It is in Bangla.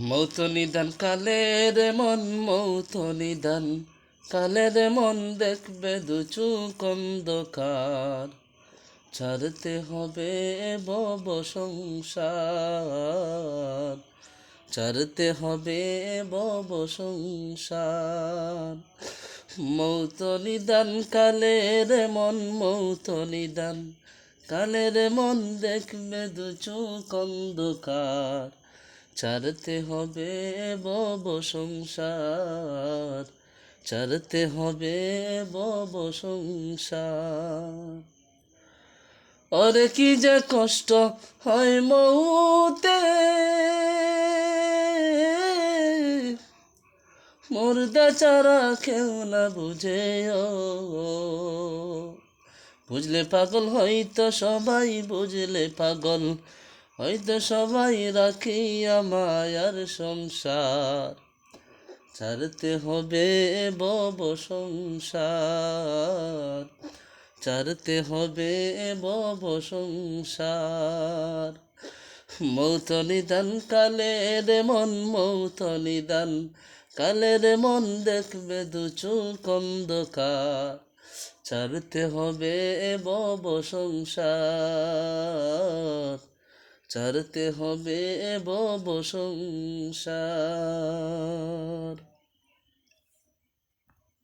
মৌত নিদান কালের মন, মৌত নিদান কালের মন, দেখবে দু চোখ অন্ধকার। ছাড়তে হবে ভব সংসার, ছাড়তে হবে ভব সংসার। মৌত নিদান কালের মন, মৌত নিদান কালের মন, দেখবে দু চোখ অন্ধকার। ছাড়তে হবে ভব সংসার, ছাড়তে হবে ভব সংসার। ওরে কি যে কষ্ট হয় মৌতে, মুর্দা ছাড়া কেউ না বুঝে। বুঝলে পাগল হয়তো সবাই, বুঝলে পাগল হয়তো সবাই, রাখিয়া মায়ার সংসার। ছাড়তে হবে ভব সংসার, ছাড়তে হবে ভব সংসার। মৌত নিদান কালের মন, মৌত নিদান কালের মন, দেখবে দু চোখ অন্ধকার। ছাড়তে হবে ভব সংসার, ছাড়তে হবে ভব সংসার।